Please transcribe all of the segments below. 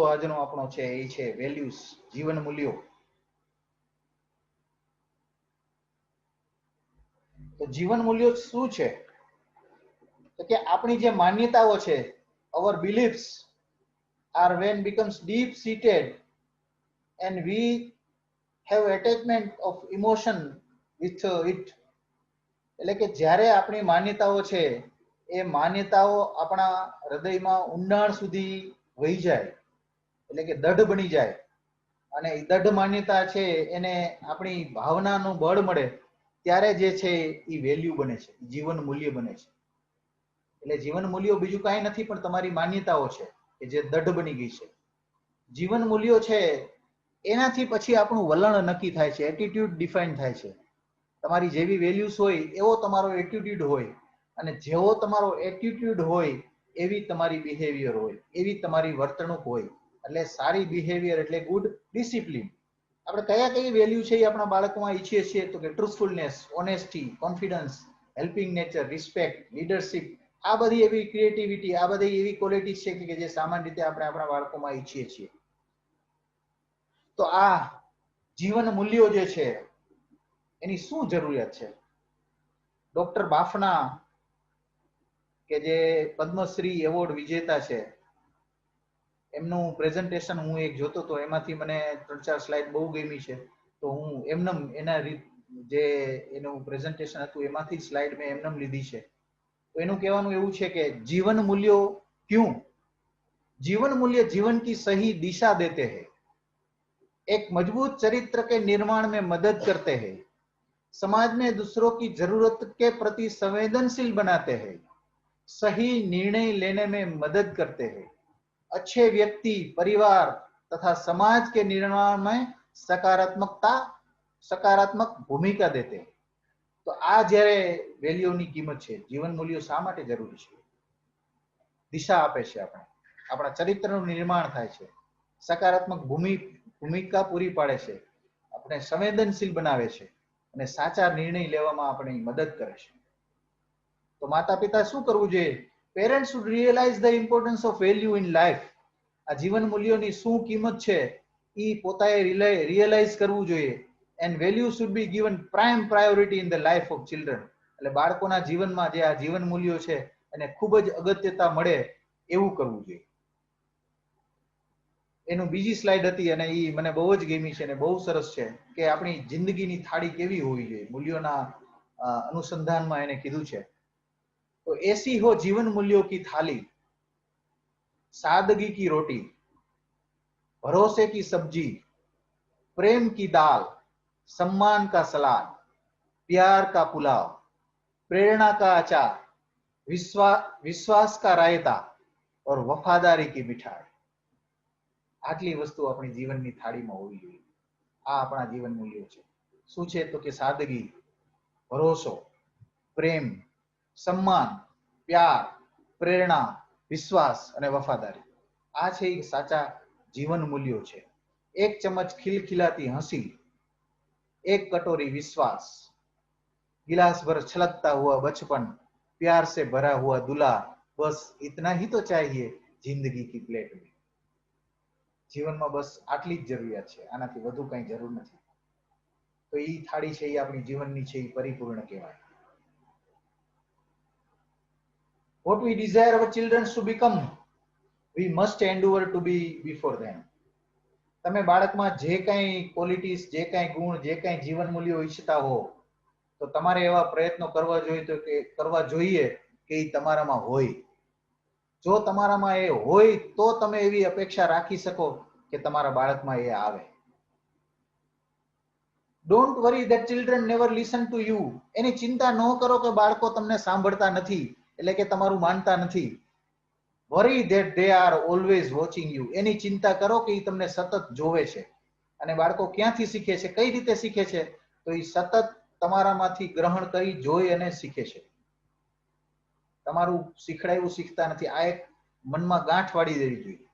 આજનો આપણો છે એ છે વેલ્યુઝ, જીવન મૂલ્યો. તો જીવન મૂલ્યો શું છે? તો કે આપણી જે માન્યતાઓ છે, our beliefs are when becomes deep seated and we have attachment of emotion with it. એટલે કે જ્યારે આપણી માન્યતાઓ છે એ માન્યતાઓ આપણા હૃદયમાં ઊંડાણ સુધી વહી જાય, એટલે કે દઢ બની જાય, અને એ દઢ માન્યતા છે એને આપણી ભાવનાનું બળ મળે ત્યારે જે છે એ વેલ્યુ બને છે, જીવન મૂલ્ય બને છે. એટલે જીવન મૂલ્યો બીજું કાંઈ નથી પણ તમારી માન્યતાઓ છે કે જે દઢ બની ગઈ છે. જીવન મૂલ્યો છે એનાથી પછી આપણું વલણ નક્કી થાય છે, એટીટ્યુડ ડિફાઇન થાય છે. તમારી જેવી વેલ્યુઝ હોય એવો તમારો એટીટ્યુડ હોય, અને જેવો તમારો એટીટ્યુડ હોય એવી તમારી બિહેવિયર હોય, એવી તમારી વર્તણૂક હોય. એટલે સારી બિહેવિયર એટલે ગુડ ડિસિપ્લિન. આપણે કયા કઈ વેલ્યુ છે એ આપણા બાળકોમાં ઈચ્છીએ છીએ તો કે truthfulness, honesty, confidence, helping nature, respect, leadership. આ બધી એવી ક્રિએટિવિટી, આ બધી એવી ક્વોલિટીઝ છે કે જે સામાન્ય રીતે આપણે આપણા બાળકોમાં ઈચ્છીએ છીએ. તો આ જીવન મૂલ્યો જે છે એની શું જરૂરિયાત છે? ડોક્ટર બાફના કે જે પદ્મશ્રી એવોર્ડ વિજેતા છે, એમનું પ્રેઝન્ટેશન હું એક જોતો હતો, એમાંથી મને 3-4 સ્લાઇડ બહુ ગમી છે. તો હું એમનેમ એના જે એનું પ્રેઝન્ટેશન હતું એમાંથી સ્લાઇડ મેં એમનેમ લીધી છે. તો એનું કહેવાનું એવું છે કે जीवन मूल्यों क्यों? जीवन मूल्य जीवन की सही दिशा देते हैं, एक मजबूत चरित्र के निर्माण में मदद करते हैं, समाज में दूसरों की जरूरत के प्रति संवेदनशील बनाते हैं, सही निर्णय लेने में मदद करते हैं, अच्छे व्यक्ति, परिवार तथा समाज के निर्माण में सकारात्मक भूमिका देते हैं. तो आ જ્યારે વેલ્યુની કિંમત છે, જીવન મૂલ્યો શા માટે જરૂરી છે? દિશા આપે છે, આપણા ચરિત્રનું નિર્માણ થાય છે, સકારાત્મક ભૂમિકા પૂરી પાડે છે, આપણે સંવેદનશીલ બનાવે છે, અને સાચા નિર્ણય લેવામાં આપણી મદદ કરે છે. તો માતા પિતા શું કરવું જોઈએ? Parents should realise the importance of value in life. આ જીવન મૂલ્યોની શું કિંમત છે એ પોતાએ રિયલાઇઝ કરવું જોઈએ. And value should be given prime priority in the life of children. એટલે બાળકોના જીવનમાં જે આ જીવન મૂલ્યો છે એને ખૂબ જ અગત્યતા મળે એવું કરવું જોઈએ. એનું બીજી સ્લાઇડ હતી અને એ મને બહુ જ ગમી છે અને બહુ સરસ છે કે આપણી જિંદગીની થાળી કેવી હોવી જોઈએ. મૂલ્યોના अनुसंधान में कीधु है। तो ऐसी हो जीवन मूल्यों की थाली, सादगी की रोटी, भरोसे की सब्जी, प्रेम की दाल, सम्मान का सलाद, प्यार का पुलाव, प्रेरणा का अचार, विश्वास का रायता और वफादारी की मिठाई। आटली वस्तु अपनी जीवन की थाली में होवी जोईए। आ अपना जीवन मूल्यों है। शुं छे तो कि सादगी, भरोसो, प्रेम, सम्मान, प्यार, प्रेरणा, विश्वास और वफादारी। आ छे साचा जीवन मूल्यों है। एक चम्मच खिलखिलाती हंसी, एक कटोरी विश्वास, गिलास भर छलकता हुआ बचपन, प्यार से भरा हुआ दूल्हा, बस इतना ही तो चाहिए जिंदगी की प्लेट में। जीवन में बस आटली ज जरूरियात है, आनाथी वधु कई जरूर नहीं। तो ई थाड़ी है ये अपनी जीवन की परिपूर्ण कहवाय। What we desire our children to become, we must endure to be before them. તમે બાળકમાં જે કઈ ક્વોલિટીઝ, જે કઈ ગુણ, જે કઈ જીવન મૂલ્યો ઈચ્છતા હો તો તમારે એવા પ્રયત્નો કરવા જોઈએ કે એ તમારામાં હોય। જો તમારામાં એ હોય તો તમે એવી અપેક્ષા રાખી શકો કે તમારા બાળકમાં એ આવે। Don't worry that children never listen to you. એની ચિંતા ન કરો કે બાળકો તમને સાંભળતા નથી, એટલે કે તમારું માનતા નથી। Worry that they are always watching you. એની ચિંતા કરો કે એ તમને સતત જોવે છે। અને બાળકો ક્યાંથી શીખે છે, કઈ રીતે શીખે છે? તો એ સતત તમારામાંથી ગ્રહણ કરી જોઈ અને શીખે છે। તમારું શીખડાયું શીખતા નથી। આ એક મનમાં ગાંઠ વાળી દેવી જોઈએ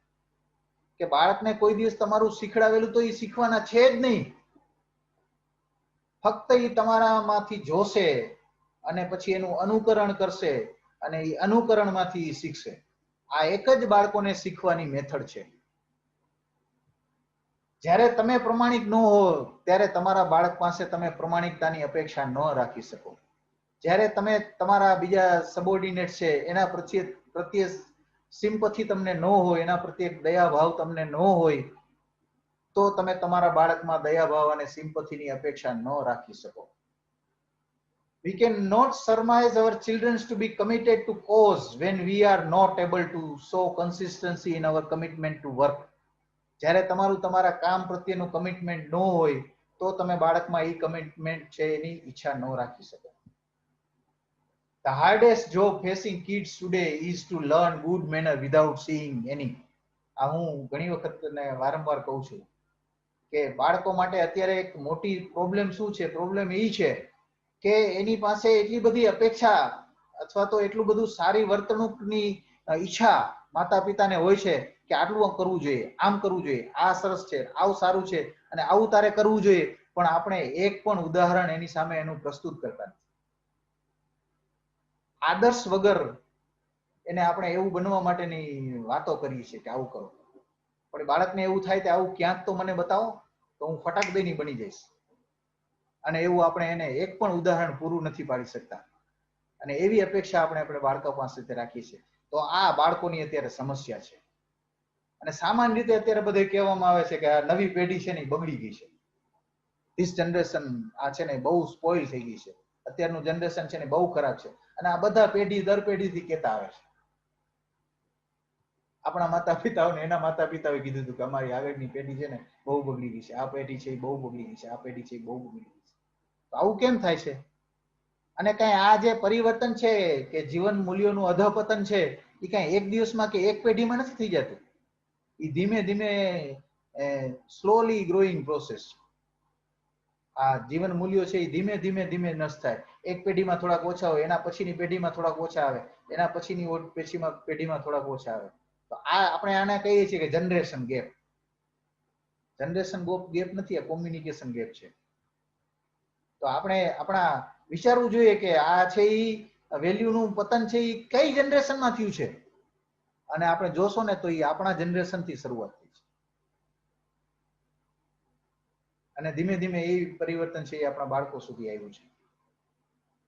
કે બાળકને કોઈ દિવસ તમારું શીખડાવેલું તો એ શીખવાના છે જ નહીં। ફક્ત એ તમારામાંથી જોશે અને પછી એનું અનુકરણ કરશે અને એ અનુકરણમાંથી શીખશે। આ એક જ બાળકોને શીખવાની મેથડ છે। જ્યારે તમે પ્રમાણિક ન હો ત્યારે તમારા બાળક પાસે તમે પ્રમાણિકતાની અપેક્ષા ન રાખી શકો. જ્યારે તમે તમારા બીજા સબોર્ડિનેટ છે એના પ્રત્યે સિમ્પથી તમને ન હોય, એના પ્રત્યે દયા ભાવ તમને ન હોય, તો તમે તમારા બાળકમાં દયા ભાવ અને સિમ્પથીની અપેક્ષા ન રાખી શકો. We cannot surmise our children to be committed to cause when we are not able to show consistency in our commitment to work. જ્યારે તમારું તમારા કામ પ્રત્યેનું કમિટમેન્ટ ન હોય તો તમે બાળકમાં એ કમિટમેન્ટ છે એની ઈચ્છા ન રાખી શકો. The hardest job facing kids today is to learn good manner without seeing any. આ હું ઘણી વખત વારંવાર કહું છું કે બાળકો માટે અત્યારે એક મોટી પ્રોબ્લેમ શું છે? પ્રોબ્લેમ એ છે કે એની પાસે એટલી બધી અપેક્ષા અથવા તો એટલું બધું સારી વર્તણૂકની ઈચ્છા માતા પિતાને હોય છે કે આટલું કરવું જોઈએ, આમ કરવું જોઈએ, આ સરસ છે, આવું સારું છે અને આવું તારે કરવું જોઈએ, પણ આપણે એક પણ ઉદાહરણ એની સામે એનું પ્રસ્તુત કરતા નથી. આદર્શ વગર એને આપણે એવું બનવા માટેની વાતો કરીએ છીએ કે આવું કરો, પણ બાળકને એવું થાય કે આવું ક્યાંક તો મને બતાવો તો હું ફટાક દઈને બની જઈશ. અને એવું આપણે એને એક પણ ઉદાહરણ પૂરું નથી પાડી શકતા અને એવી અપેક્ષા આપણે બાળકો પાસેથી રાખીએ છીએ. તો આ બાળકોની અત્યારે સમસ્યા છે. અને સામાન્ય રીતે અત્યારે બધે કહેવામાં આવે છે કે આ નવી પેઢી છે ને બગડી ગઈ છે. ધીસ જનરેશન આ છે ને બહુ સ્પોઇલ થઈ ગઈ છે. અત્યારનું જનરેશન છે ને બહુ ખરાબ છે. અને આ બધા પેઢી દર પેઢીથી કહેતા આવે છે. આપણા માતા પિતાઓને એના માતા પિતાઓએ કીધું હતું કે અમારી આગળની પેઢી છે ને બહુ બગડી ગઈ છે, આ પેઢી છે બહુ બગડી ગઈ છે, આ પેઢી છે બહુ બગડી ગઈ છે. તો આવું કેમ થાય છે? અને કઈ આ જે પરિવર્તન છે કે જીવન મૂલ્યોનું અધપતન છે એ કઈ એક દિવસમાં કે એક પેઢીમાં નથી થઈ જતું. એ ધીમે ધીમે સ્લોલી ગ્રોઈંગ પ્રોસેસ. આ જીવન મૂલ્યો છે એ ધીમે ધીમે ધીમે નષ્ટ થાય. એક પેઢીમાં થોડાક ઓછા હોય, એના પછીની પેઢીમાં થોડાક ઓછા આવે, એના પછીની પેઢીમાં થોડાક ઓછા આવે. તો આ આપણે આને કહીએ છીએ કે જનરેશન ગેપ. જનરેશન ગેપ નથી, આ કોમ્યુનિકેશન ગેપ છે. તો આપણે આપણા વિચારવું જોઈએ કે આ છે એ વેલ્યુનું પતન છે એ કઈ જનરેશનમાં થયું છે. અને આપણે જોશો ને તો એ આપણા જનરેશનથી શરૂઆત થઈ છે. અને ધીમે ધીમે એ પરિવર્તન છે એ આપણા બાળકો સુધી આવ્યું છે.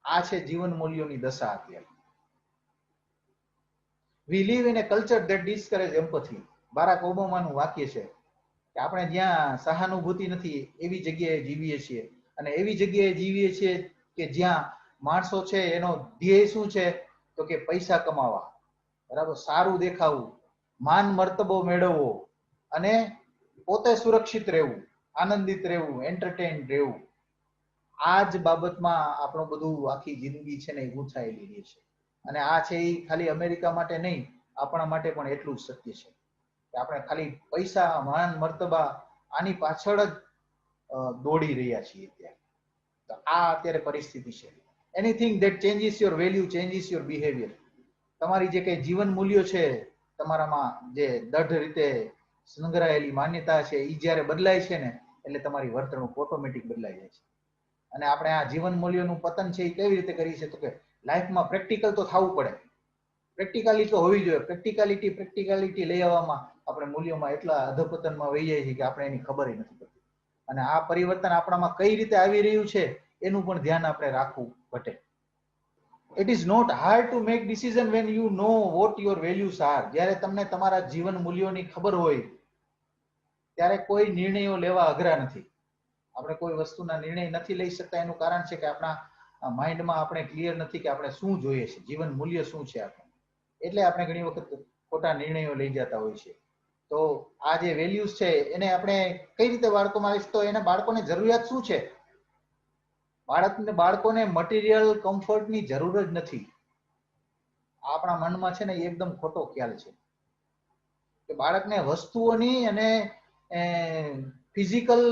આ છે જીવન મૂલ્યોની દશા અત્યારે. We live in a culture that discourages empathy. બારાક ઓબામાનું વાક્ય છે કે આપણે જ્યાં સહાનુભૂતિ નથી એવી જગ્યાએ જીવીએ છીએ. અને એવી જગ્યાએ જીવીએ છીએ કે જ્યાં માણસો છે એનો ધ્યેય શું છે? તો કે પૈસા કમાવા, બરાબર, સારું દેખાવું, માન મર્તબો મેળવવો અને પોતે સુરક્ષિત રહેવું, આનંદિત રહેવું, એન્ટરટેન રહેવું. આ જ બાબતમાં આપણું બધું આખી જિંદગી છે ને એ ગૂંથાયેલી રહે છે. અને આ છે એ ખાલી અમેરિકા માટે નહીં, આપણા માટે પણ એટલું જ સત્ય છે કે આપણે ખાલી પૈસા, માન મર્તબા આની પાછળ જ દોડી રહ્યા છીએ અત્યારે. તો આ અત્યારે પરિસ્થિતિ છે. Anything that changes your value changes your behaviour. તમારી જે કઈ જીવન મૂલ્યો છે, તમારામાં જે દઢ રીતે સંગ્રહાયેલી માન્યતા છે એ જ્યારે બદલાય છે ને એટલે તમારી વર્તણૂક ઓટોમેટિક બદલાઈ જાય છે. અને આપણે આ જીવન મૂલ્યોનું પતન છે એ કેવી રીતે કરી છે? તો કે લાઈફમાં પ્રેક્ટિકલ તો થવું પડે. પ્રેક્ટિકાલિટી તો હોવી જોઈએ. પ્રેક્ટિકાલિટી લઈ આવવામાં આપણે મૂલ્યોમાં એટલા અધપતનમાં વહી જાય છે કે આપણે એની ખબર નથી પડતી. અને આ પરિવર્તન આપણામાં કઈ રીતે આવી રહ્યું છે એનું પણ ધ્યાન આપણે રાખવું ઘટે. It is not hard to make decision when you know what your values are. જ્યારે તમને તમારા જીવન મૂલ્યોની ખબર હોય ત્યારે કોઈ નિર્ણયો લેવા અઘરા નથી. આપણે કોઈ વસ્તુના નિર્ણય નથી લઈ શકતા એનું કારણ છે કે આપણા માઇન્ડમાં આપણે ક્લિયર નથી કે આપણે શું જોઈએ છે, જીવન મૂલ્ય શું છે આપણે. એટલે આપણે ઘણી વખત ખોટા નિર્ણયો લઈ જતા હોય છે. તો આ જે વેલ્યુઝ છે એને આપણે કઈ રીતે બાળકોમાં આવીશ? તો એને બાળકોને જરૂરિયાત શું છે? બાળકોને મટીરિયલ કમ્ફર્ટની જરૂર જ નથી. આપણા મનમાં છે ને એકદમ ખોટો ખ્યાલ છે કે બાળકને વસ્તુઓની અને ફિઝિકલ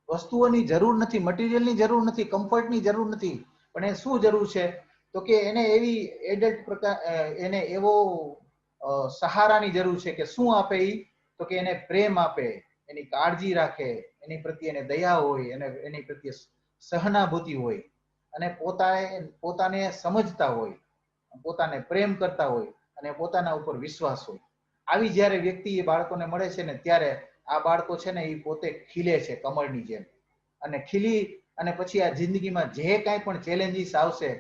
વસ્તુઓની જરૂર નથી, મટીરિયલની જરૂર નથી, કમ્ફર્ટની જરૂર નથી. પણ એ શું જરૂર છે? તો કે એને એવી એડલ્ટ પ્રકાર, એને એવો સહારાની જરૂર છે કે શું આપે એ? તો કે એને પ્રેમ આપે, એની કાળજી રાખે, એની પ્રત્યે એને દયા હોય, અને એની પ્રત્યે સહાનુભૂતિ હોય, અને પોતાને સમજતા હોય, પોતાને પ્રેમ કરતા હોય, અને પોતાના ઉપર વિશ્વાસ હોય. આવી જ્યારે વ્યક્તિ એ બાળકોને મળે છે ને ત્યારે આ બાળકો છે ને એ પોતે ખીલે છે કમળની જેમ, અને ખીલી અને પછી આ જિંદગીમાં જે કાંઈ પણ ચેલેન્જીસ આવશે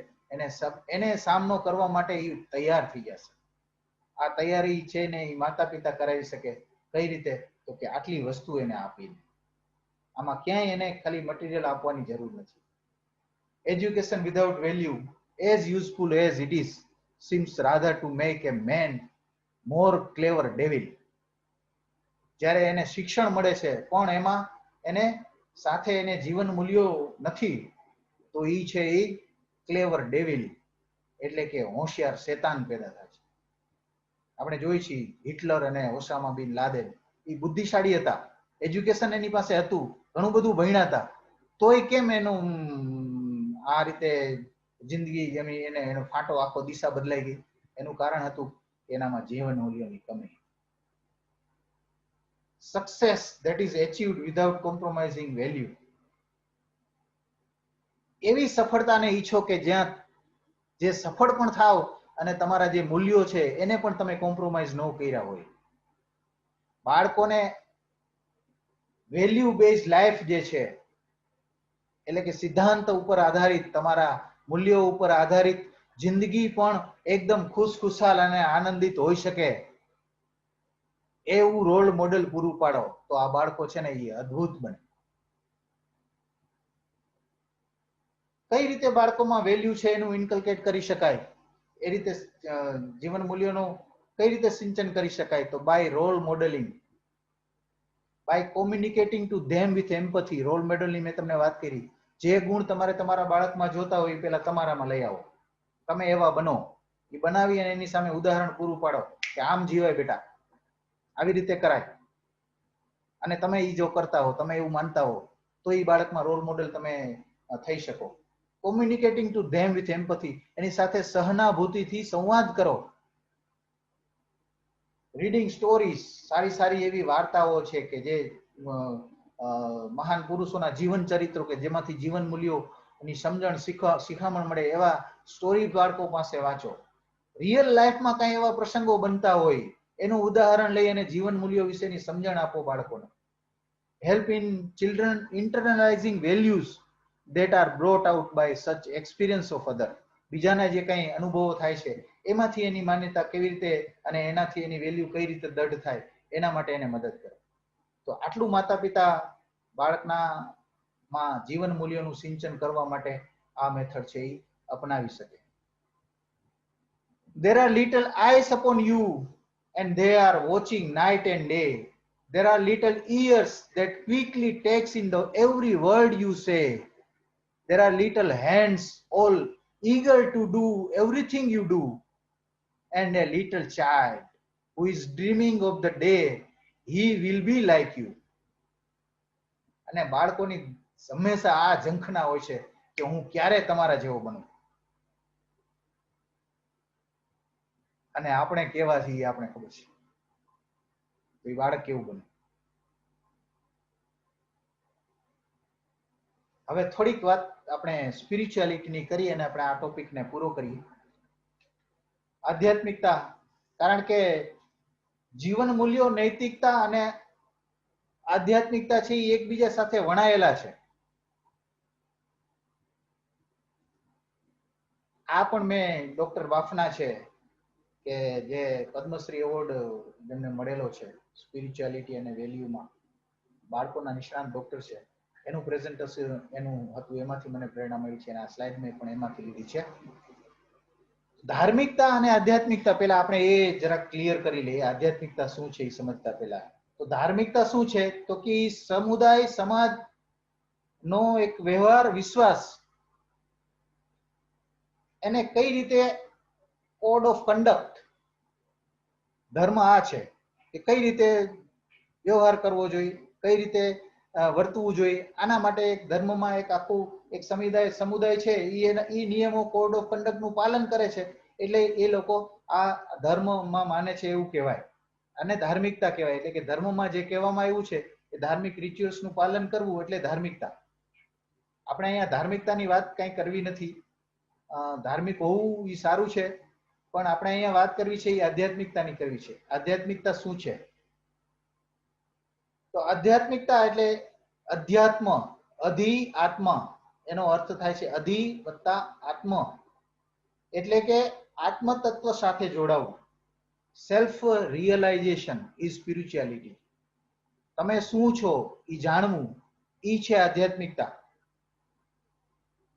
એને સામનો કરવા માટે એ તૈયાર થઈ જશે. આ તૈયારી છે ને એ માતા પિતા કરાવી શકે. કઈ રીતે? તો કે આટલી વસ્તુ એને આપીને. આમાં ક્યાંય એને ખાલી મટીરિયલ આપવાની જરૂર નથી. Education without value, as useful as it is, seems rather to make a man more clever devil. જ્યારે એને શિક્ષણ મળે છે પણ એમાં એને સાથે એને જીવન મૂલ્યો નથી, તો ઈ છે એ ક્લેવર ડેવિલ, એટલે કે હોશિયાર શેતાન પેદા થાય છે. આપણે જોઈ છીએ હિટલર અને ઓસામા બિન લાદેન, એ બુદ્ધિશાળી હતા, એજ્યુકેશન એની પાસે હતું, ઘણું બધું ભણ્યા હતા, તોય કેમ એનું આ રીતે જિંદગી એને એનો ફાટો આખો દિશા બદલાઈ ગઈ? એનું કારણ હતું એનામાં જીવન મૂલ્યોની કમી. Success that is achieved without compromising value. એવી સફળતાને ઈચ્છો કે જ્યાં જે સફળ પણ થાવ અને તમારા જે મૂલ્યો છે એને પણ તમે કોમ્પ્રોમાઇઝ ન કર્યા હોય. બાળકોને વેલ્યુ બેઝ લાઈફ જે છે, એટલે કે સિદ્ધાંત ઉપર આધારિત, તમારા મૂલ્યો ઉપર આધારિત જિંદગી પણ એકદમ ખુશખુશાલ અને આનંદિત હોઈ શકે એવું રોલ મોડેલ પૂરું પાડો, તો આ બાળકો છે ને એ અદ્ભુત બને. કઈ રીતે બાળકોમાં વેલ્યુ છે એનું ઇન્કલ્કેટ કરી શકાય, એ રીતે જીવન મૂલ્યોનું કઈ રીતે સિંચન કરી શકાય? તો by role modelling, by communicating to them with empathy. Role મોડેલની મેં તમને વાત કરી. જે ગુણ તમારે તમારા બાળકમાં જોતા હોય એ પેલા તમારામાં લઈ આવો, તમે એવા બનો. એ બનાવી અને એની સામે ઉદાહરણ પૂરું પાડો કે આમ જીવાય બેટા, આવી રીતે કરાય. અને તમે એ જો કરતા હો, તમે એવું માનતા હો, તો એ બાળકમાં રોલ મોડેલ તમે થઈ શકો. કોમ્યુનિકેટિંગ ટુ ધેમ વિથ એમ્પથી, એની સાથે સહનાભૂતિથી સંવાદ કરો. રીડિંગ સ્ટોરીઝ, સારી સારી એવી વાર્તાઓ છે કે જે મહાન પુરુષોના જીવન ચરિત્રો કે જેમાંથી જીવન મૂલ્યોની સમજણ શિખામણ મળે, એવા સ્ટોરી બાળકો પાસે વાંચો. રિયલ લાઈફમાં કઈ એવા પ્રસંગો બનતા હોય એનું ઉદાહરણ લઈ અને જીવન મૂલ્યો વિશેની સમજણ આપો બાળકોને. Help in children internalising values that are brought out by such experience of other. બીજાના જે કઈ અનુભવો થાય છે એમાંથી એની માન્યતા કેવી રીતે અને એનાથી એની વેલ્યુ કઈ રીતે દઢ થાય, એના માટે એને મદદ કરે. તો આટલું માતા પિતા બાળકના માં જીવન મૂલ્યોનું સિંચન કરવા માટે આ મેથડ છે એ અપનાવી શકે. There are little eyes upon you and they are watching night and day. There are little ears that quickly takes in the every word you say. There are little hands all eager to do everything you do. And a little child who is dreaming of the day he will be like you. અને બાળકોની હંમેશા આ ઝંખના હોય છે કે હું ક્યારે તમારા જેવો બનું. અને આપણે કેવા છીએ આપણે ખબર છે, તો એ બાળક કેવું બને. હવે થોડીક વાત આપણે સ્પિરિચ્યુઆલિટીની કરી અને આપણે આ ટોપિકને પૂરો કરીએ. આધ્યાત્મિકતા, કારણ કે જીવન મૂલ્યો, નૈતિકતા અને આધ્યાત્મિકતા છે એ એકબીજા સાથે વણાયેલા છે. આ પણ મેં ડોક્ટર બાફના છે કે જે પદ્મશ્રી એવોર્ડ જેમને મળેલો છે સ્પિરિચ્યુઆલિટી અને વેલ્યુમાં, બાળકોના નિષ્ણાત ડોક્ટર છે, એનું પ્રેઝન્ટેશન એનું હતું, એમાંથી મને પ્રેરણા મળી છે અને આ સ્લાઇડ મેં પણ એમાંથી લીધી છે. ધાર્મિકતા અને આધ્યાત્મિકતા, પહેલા આપણે એ જરા ક્લિયર કરી લઈએ આધ્યાત્મિકતા શું છે એ સમજતા પહેલા. તો ધાર્મિકતા શું છે? તો કે સમુદાય સમાજ નો એક વ્યવહાર, વિશ્વાસ, એને કઈ રીતે કોડ ઓફ કન્ડક્ટ, ધર્મ આ છે કે કઈ રીતે વ્યવહાર કરવો જોઈએ, કઈ રીતે વર્તવું જોઈએ. આના માટે એક ધર્મમાં એક આખું એક સમુદાય છે, એ નિયમો કોડ ઓફ કન્ડક્ટ નું પાલન કરે છે, એટલે એ લોકો આ ધર્મમાં માને છે એવું કહેવાય. અને ધાર્મિકતા કહેવાય. એટલે કે ધર્મમાં જે કહેવામાં આવ્યું છે એ ધાર્મિક રિચ્યુઅલ્સ નું પાલન કરવું એટલે ધાર્મિકતા. આપણે અહીંયા ધાર્મિકતાની વાત કઈ કરવી નથી. ધાર્મિક હોવું એ સારું છે, પણ આપણે અહીંયા વાત કરવી છે એ આધ્યાત્મિકતાની કરવી છે. આધ્યાત્મિકતા શું છે? તો આધ્યાત્મિકતા એટલે અધ્યાત્મ, અધિ આત્મા, એનો અર્થ થાય છે અધિ વત્તા આત્મ, એટલે કે આત્મ તત્વ સાથે જોડાવું. Self realisation is spirituality. તમે શું છો એ જાણવું, એ છે આધ્યાત્મિકતા.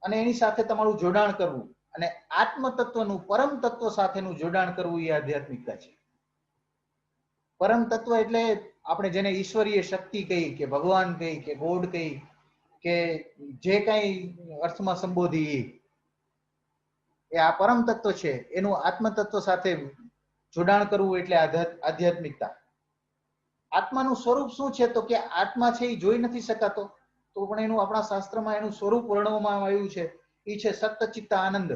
અને એની સાથે તમારું જોડાણ કરવું, અને આત્મ તત્વનું, પરમ તત્વ સાથેનું જોડાણ કરવું, એ આધ્યાત્મિકતા છે. પરમ તત્વ એટલે આપણે જેને ઈશ્વરીય શક્તિ કહી, કે ભગવાન કહી, કે ગોડ કહી, કે જે કઈ અર્થમાં સંબોધી, એ આ પરમ તત્વ છે. એનું આત્મ તત્વ સાથે જોડાણ કરવું એટલે આધ્યાત્મિકતા. આત્માનું સ્વરૂપ શું છે? તો કે આત્મા છે એ જોઈ નથી શકાતો, તો પણ એનું આપણા શાસ્ત્રમાં એનું સ્વરૂપ વર્ણવવામાં આવ્યું છે. એ છે સત્ચિત્ત આનંદ.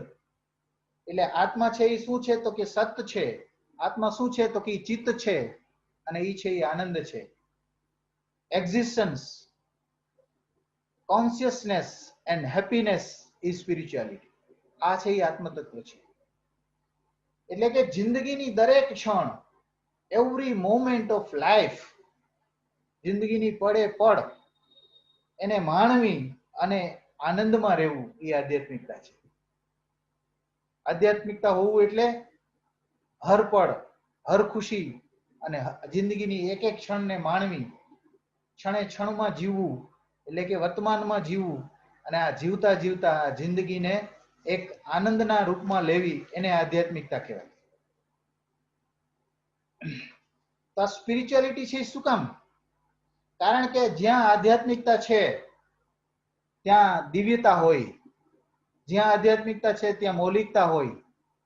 એટલે આત્મા છે એ શું છે? તો કે સત છે. આત્મા શું છે? તો કે ચિત્ત છે, અને એ છે એ આનંદ છે. Existence, consciousness and happiness is spirituality. આ છે એ આત્મતત્વ છે. એટલે કે જિંદગીની દરેક ક્ષણ, એવરી મોમેન્ટ ઓફ લાઈફ, જિંદગીની પડે પડ એને માણવી અને આનંદમાં રહેવું, એ આધ્યાત્મિકતા છે. આધ્યાત્મિકતા હોવું એટલે હર પળ, હર ખુશી અને જિંદગીની એક એક ક્ષણને માણવી, ક્ષણે ક્ષણમાં જીવવું, એટલે કે વર્તમાનમાં જીવવું, અને આ જીવતા જીવતા આ જિંદગીને એક આનંદના રૂપમાં લેવી, એને આધ્યાત્મિકતા કહેવાય. તો આ સ્પિરિચ્યુઆલિટી છે શું કામ? કારણ કે જ્યાં આધ્યાત્મિકતા છે ત્યાં દિવ્યતા હોય, જ્યાં આધ્યાત્મિકતા છે ત્યાં મૌલિકતા હોય,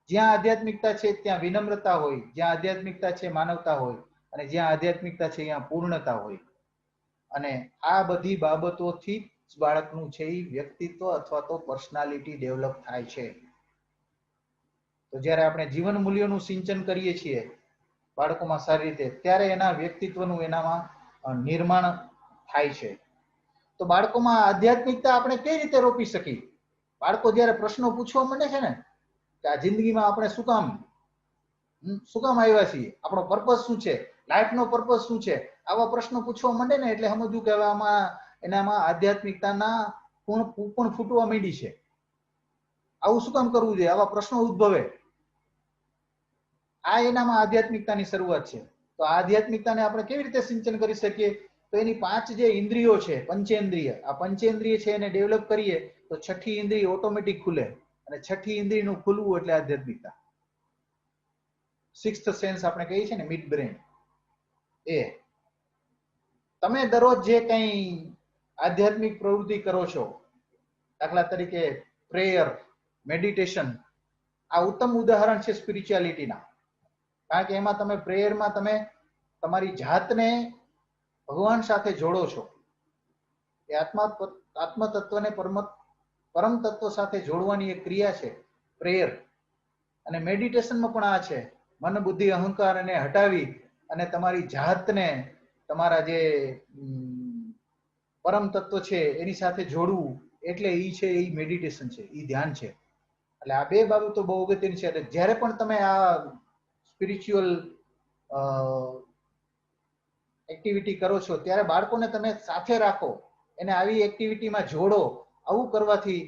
જ્યાં આધ્યાત્મિકતા છે ત્યાં વિનમ્રતા હોય, જ્યાં આધ્યાત્મિકતા છે માનવતા હોય, અને જ્યાં આધ્યાત્મિકતા છે ત્યાં પૂર્ણતા હોય. અને આ બધી બાબતોથી બાળકનું છે એ વ્યક્તિત્વ અથવા તો પર્સનાલિટી ડેવલપ થાય છે. તો જ્યારે આપણે જીવન મૂલ્યોનું સિંચન કરીએ છીએ બાળકોમાં સારી રીતે, ત્યારે એના વ્યક્તિત્વનું એનામાં નિર્માણ થાય છે. તો બાળકોમાં આધ્યાત્મિકતા આપણે કઈ રીતે રોપી શકીએ? બાળકો જ્યારે પ્રશ્નો પૂછવા માંડે છે ને, કે આ જિંદગીમાં આપણે શું કામ આવ્યા છીએ, આપણો પર્પઝ શું છે, લાઈફનો પર્પઝ શું છે, આવા પ્રશ્નો પૂછવા માંડે ને, એટલે સમજવું કે આમાં એનામાં આધ્યાત્મિકતાના પણ ફૂટવા માંડી છે. આવું શું કામ કરવું જોઈએ, આવા પ્રશ્નો ઉદ્ભવે, આ એનામાં આધ્યાત્મિકતાની શરૂઆત છે. તો આધ્યાત્મિકતાને આપણે કેવી રીતે સિંચન કરી શકીએ? તો એની 5 જે ઇન્દ્રિયો છે, પંચેન્દ્રિય, આ પંચેન્દ્રિય છે એને ડેવલપ કરીએ તો છઠ્ઠી ઇન્દ્રિય ઓટોમેટિક ખુલે, અને છઠ્ઠી ઇન્દ્રિયનું ખુલવું એટલે આધ્યાત્મિકતા. સિક્સ્થ સેન્સ આપણે કહીએ છીએ ને, મિડ બ્રેન. એ તમે દરરોજ જે કંઈ આધ્યાત્મિક પ્રવૃત્તિ કરો છો, દાખલા તરીકે પ્રેયર, મેડિટેશન, આ ઉત્તમ ઉદાહરણ છે સ્પિરિચ્યુઆલિટીના. કારણ કે એમાં તમે પ્રેયરમાં તમે તમારી જાતને ભગવાન સાથે જોડો છો. એ આત્મ તત્વને પરમ તત્વ સાથે જોડવાની એક ક્રિયા છે પ્રેયર. અને મેડિટેશનમાં પણ આ છે, મન બુદ્ધિ અહંકારને હટાવી અને તમારી જાતને તમારા જે પરમ તત્વ છે એની સાથે જોડવું, એટલે એ છે એ મેડિટેશન છે, એ ધ્યાન છે. એટલે આ બે બાબતો બહુ અગત્યની છે. જ્યારે પણ તમે આ સ્પિરિચ્યુઅલ એક્ટિવિટી કરો છો ત્યારે બાળકોને તમે સાથે રાખો, એને આવી એક્ટિવિટીમાં જોડો. આવું કરવાથી